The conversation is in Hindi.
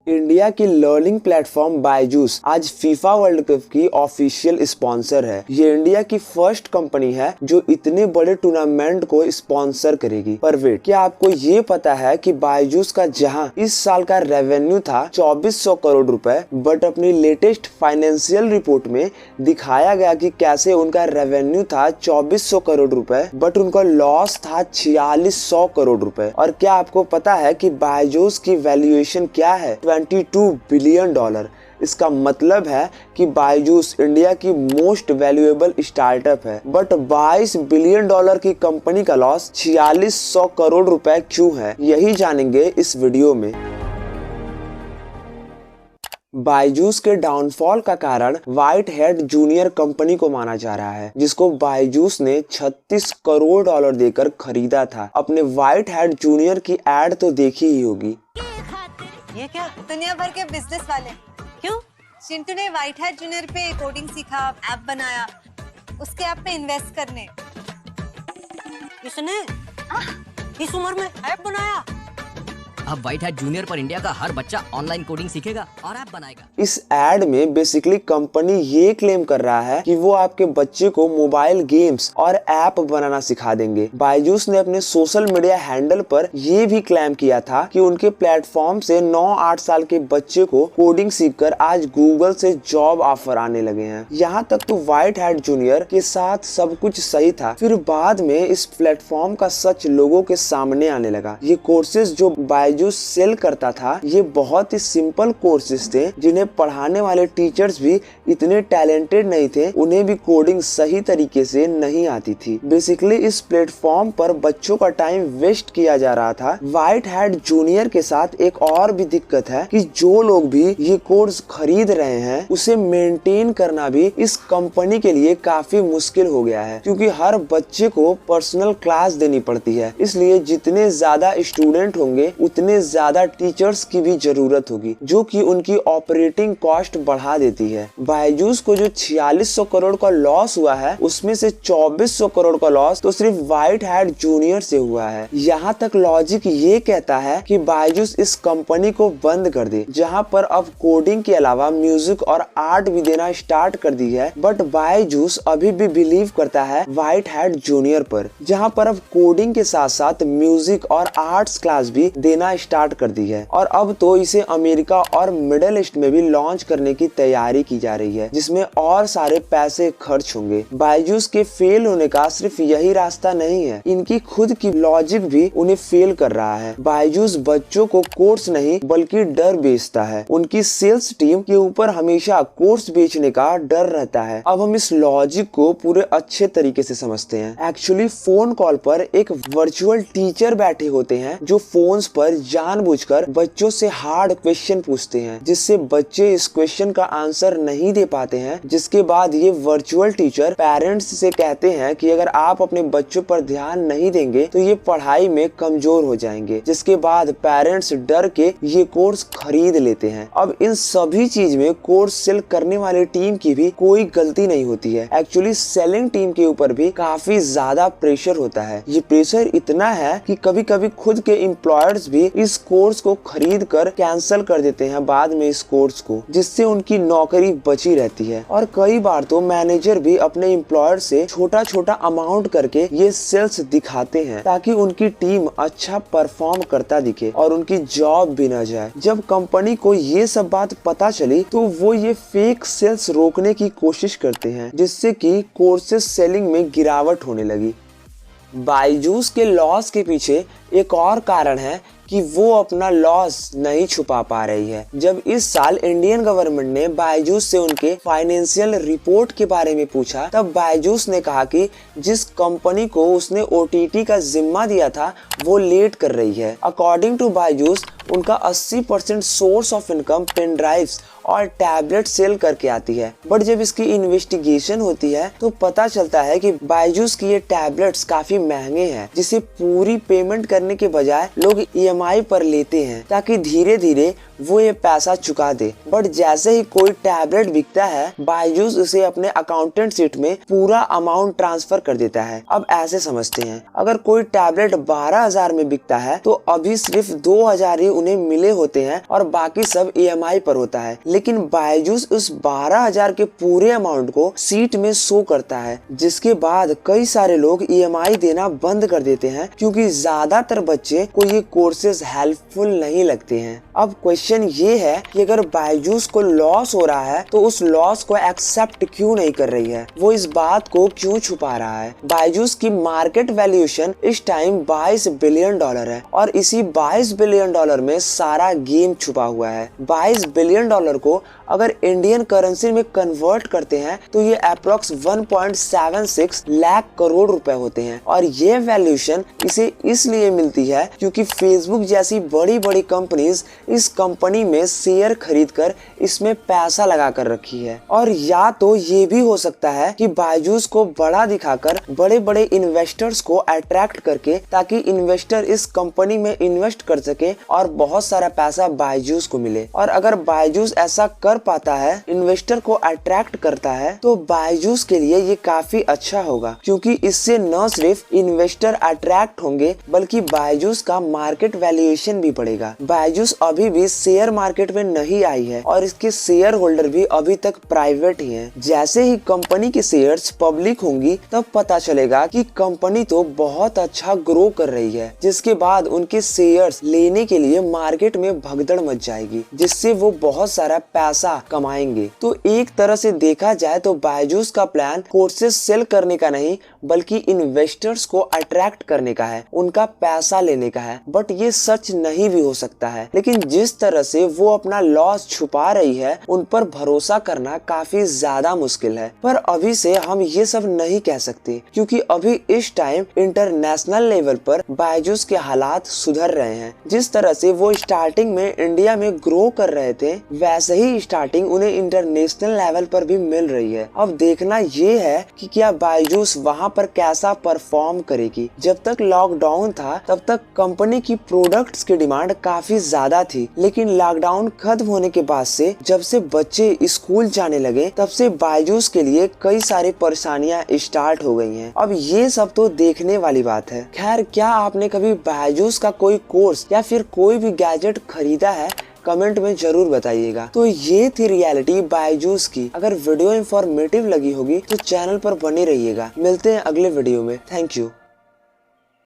इंडिया की लर्निंग प्लेटफॉर्म बायजूस आज फीफा वर्ल्ड कप की ऑफिशियल स्पॉन्सर है। ये इंडिया की फर्स्ट कंपनी है जो इतने बड़े टूर्नामेंट को स्पॉन्सर करेगी। पर वेट, क्या आपको ये पता है कि बायजूस का जहां इस साल का रेवेन्यू था 2400 करोड़ रुपए, बट अपनी लेटेस्ट फाइनेंशियल रिपोर्ट में दिखाया गया कि कैसे उनका रेवेन्यू था 2400 करोड़ रुपए, बट उनका लॉस था 4600 करोड़ रुपए। और क्या आपको पता है कि बायजूस की वैल्यूएशन क्या है? 22 बिलियन डॉलर। इसका मतलब है कि बायजूस इंडिया की मोस्ट वैल्यूएबल स्टार्टअप है। बट 22 बिलियन डॉलर की कंपनी का लॉस 4600 करोड़ रुपए क्यों है, यही जानेंगे इस वीडियो में। बायजूस के डाउनफॉल का कारण व्हाइट हैट जूनियर कंपनी को माना जा रहा है, जिसको बायजूस ने 36 करोड़ डॉलर देकर खरीदा था। अपने व्हाइट हैट जूनियर की एड तो देखी ही होगी। ये क्या? दुनिया भर के बिजनेस वाले। क्यों? चिंटू ने व्हाइट हैट जूनियर पे कोडिंग सीखा, ऐप बनाया, उसके ऐप पे इन्वेस्ट करने। इसने इस उम्र में ऐप बनाया। अब व्हाइट हैट जूनियर पर इंडिया का हर बच्चा ऑनलाइन कोडिंग सीखेगा और ऐप बनाएगा। इस एड में बेसिकली कंपनी ये क्लेम कर रहा है कि वो आपके बच्चे को मोबाइल गेम्स और ऐप बनाना सिखा देंगे। बायजूस ने अपने सोशल मीडिया हैंडल पर ये भी क्लेम किया था कि उनके प्लेटफॉर्म से 9-8 साल के बच्चे को कोडिंग सीखकर आज गूगल से जॉब ऑफर आने लगे हैं। यहाँ तक तो व्हाइट हैट जूनियर के साथ सब कुछ सही था, फिर बाद में इस प्लेटफॉर्म का सच लोगों के सामने आने लगा। ये कोर्सेज जो बायजूस सेल करता था, ये बहुत ही सिंपल कोर्सेज थे, जिन्हें पढ़ाने वाले टीचर्स भी इतने टैलेंटेड नहीं थे, उन्हें भी कोडिंग सही तरीके से नहीं आती थी। बेसिकली इस प्लेटफॉर्म पर बच्चों का टाइम वेस्ट किया जा रहा था। व्हाइट हैट जूनियर के साथ एक और भी दिक्कत है कि जो लोग भी ये कोर्स खरीद रहे हैं, उसे मेंटेन करना भी इस कंपनी के लिए काफी मुश्किल हो गया है, क्योंकि हर बच्चे को पर्सनल क्लास देनी पड़ती है। इसलिए जितने ज्यादा स्टूडेंट होंगे उतने ज्यादा टीचर्स की भी जरूरत होगी, जो कि उनकी ऑपरेटिंग कॉस्ट बढ़ा देती है। बायजूस को जो 4600 करोड़ का लॉस हुआ है, उसमें से 2400 करोड़ का लॉस तो सिर्फ व्हाइट हैट जूनियर से हुआ है। यहाँ तक लॉजिक ये कहता है कि बायजूस इस कंपनी को बंद कर दे, जहाँ पर अब कोडिंग के अलावा म्यूजिक और आर्ट भी देना स्टार्ट कर दी है। बट बायजूस अभी भी बिलीव करता है व्हाइट हैट जूनियर पर, जहाँ पर अब कोडिंग के साथ साथ म्यूजिक और आर्ट्स क्लास भी देना स्टार्ट कर दी है। और अब तो इसे अमेरिका और मिडिल ईस्ट में भी लॉन्च करने की तैयारी की जा रही है, जिसमें और सारे पैसे खर्च होंगे। बायजूस के फेल होने का सिर्फ यही रास्ता नहीं है, इनकी खुद की लॉजिक भी उन्हें फेल कर रहा है। बायजूस बच्चों को कोर्स नहीं बल्कि डर बेचता है। उनकी सेल्स टीम के ऊपर हमेशा कोर्स बेचने का डर रहता है। अब हम इस लॉजिक को पूरे अच्छे तरीके से समझते हैं। एक्चुअली फोन कॉल पर एक वर्चुअल टीचर बैठे होते हैं, जो फोन्स पर जानबूझकर बच्चों से हार्ड क्वेश्चन पूछते हैं, जिससे बच्चे इस क्वेश्चन का आंसर नहीं दे पाते हैं। जिसके बाद ये वर्चुअल टीचर पेरेंट्स से कहते हैं कि अगर आप अपने बच्चों पर ध्यान नहीं देंगे तो ये पढ़ाई में कमजोर हो जाएंगे। जिसके बाद पेरेंट्स डर के ये कोर्स खरीद लेते हैं। अब इन सभी चीज में कोर्स सेल करने वाली टीम की भी कोई गलती नहीं होती है। एक्चुअली सेलिंग टीम के ऊपर भी काफी ज्यादा प्रेशर होता है। ये प्रेशर इतना है कि कभी कभी खुद के एम्प्लॉयर्स भी इस कोर्स को खरीद कर कैंसिल कर देते हैं बाद में इस कोर्स को, जिससे उनकी नौकरी बची रहती है। और कई बार तो मैनेजर भी अपने एम्प्लॉयर से छोटा छोटा अमाउंट करके ये सेल्स दिखाते हैं, ताकि उनकी टीम अच्छा परफॉर्म करता दिखे और उनकी जॉब भी न जाए। जब कंपनी को ये सब बात पता चली तो वो ये फेक सेल्स रोकने की कोशिश करते हैं, जिससे कि कोर्सेस सेलिंग में गिरावट होने लगी। बायजूस के लॉस के पीछे एक और कारण है कि वो अपना लॉस नहीं छुपा पा रही है। जब इस साल इंडियन गवर्नमेंट ने बायजूस से उनके फाइनेंशियल रिपोर्ट के बारे में पूछा, तब बायजूस ने कहा कि जिस कंपनी को उसने ओटीटी का जिम्मा दिया था वो लेट कर रही है। अकॉर्डिंग टू बायजूस उनका 80% source of income pen drives और टैबलेट सेल करके आती है। बट जब इसकी इन्वेस्टिगेशन होती है तो पता चलता है कि बायजूस की ये टैबलेट्स काफी महंगे हैं, जिसे पूरी पेमेंट करने के बजाय लोग ईएमआई पर लेते हैं, ताकि धीरे धीरे वो ये पैसा चुका दे। बट जैसे ही कोई टैबलेट बिकता है, बायजूस उसे अपने अकाउंटेंट शीट में पूरा अमाउंट ट्रांसफर कर देता है। अब ऐसे समझते हैं, अगर कोई टैबलेट 12,000 में बिकता है तो अभी सिर्फ 2,000 ही उन्हें मिले होते हैं और बाकी सब EMI पर होता है। लेकिन बायजूस उस 12,000 के पूरे अमाउंट को शीट में शो करता है, जिसके बाद कई सारे लोग EMI देना बंद कर देते हैं क्योंकि ज्यादातर बच्चे को ये कोर्सेज हेल्पफुल नहीं लगते हैं। अब क्वेश्चन ये है कि अगर बायजूस को लॉस हो रहा है तो उस लॉस को एक्सेप्ट क्यों नहीं कर रही है, वो इस बात को क्यों छुपा रहा है। बायजूस की मार्केट वैल्यूएशन इस टाइम $22 बिलियन है और इसी $22 बिलियन में सारा गेम छुपा हुआ है। $22 बिलियन को अगर इंडियन करेंसी में कन्वर्ट करते हैं तो ये अप्रोक्स 1.76 लाख करोड़ रुपए होते हैं। और ये वैल्यूएशन इसे इसलिए मिलती है क्योंकि फेसबुक जैसी बड़ी बड़ी कंपनीज इस कंपनी में शेयर खरीदकर इसमें पैसा लगा कर रखी है। और या तो ये भी हो सकता है कि बायजूस को बड़ा दिखाकर बड़े बड़े इन्वेस्टर्स को अट्रैक्ट करके, ताकि इन्वेस्टर इस कंपनी में इन्वेस्ट कर सके और बहुत सारा पैसा बायजूस को मिले। और अगर बायजूस ऐसा कर पाता है, इन्वेस्टर को अट्रैक्ट करता है, तो बायजूस के लिए ये काफी अच्छा होगा क्योंकि इससे न सिर्फ इन्वेस्टर अट्रैक्ट होंगे बल्कि बायजूस का मार्केट वैल्यूएशन भी बढ़ेगा। बायजूस अभी भी शेयर मार्केट में नहीं आई है और इसके शेयर होल्डर भी अभी तक प्राइवेट ही हैं। जैसे ही कंपनी के शेयर्स पब्लिक होंगी तब पता चलेगा कि कंपनी तो बहुत अच्छा ग्रो कर रही है, जिसके बाद उनके शेयर्स लेने के लिए मार्केट में भगदड़ मच जाएगी, जिससे वो बहुत सारा पैसा कमाएंगे। तो एक तरह से देखा जाए तो बायजूस का प्लान कोर्सेज सेल करने का नहीं बल्कि इन्वेस्टर्स को अट्रैक्ट करने का है, उनका पैसा लेने का है। बट ये सच नहीं भी हो सकता है। लेकिन जिस तरह से वो अपना लॉस छुपा रही है, उन पर भरोसा करना काफी ज्यादा मुश्किल है। पर अभी से हम ये सब नहीं कह सकते क्योंकि अभी इस टाइम इंटरनेशनल लेवल पर बायजूस के हालात सुधर रहे हैं। जिस तरह से वो स्टार्टिंग में इंडिया में ग्रो कर रहे थे, वैसे ही स्टार्टिंग उन्हें इंटरनेशनल लेवल पर भी मिल रही है। अब देखना ये है कि क्या बायजूस वहाँ पर कैसा परफॉर्म करेगी। जब तक लॉकडाउन था तब तक कंपनी की प्रोडक्ट्स की डिमांड काफी ज्यादा थी, लेकिन लॉकडाउन खत्म होने के बाद से जब से बच्चे स्कूल जाने लगे तब से बायजूस के लिए कई सारी परेशानियां स्टार्ट हो गई हैं। अब ये सब तो देखने वाली बात है। खैर, क्या आपने कभी बायजूस का कोई कोर्स या फिर कोई भी गैजेट खरीदा है? कमेंट में जरूर बताइएगा। तो ये थी रियलिटी बायजूस की। अगर वीडियो इंफॉर्मेटिव लगी होगी तो चैनल पर बने रहिएगा। मिलते हैं अगले वीडियो में। Thank you.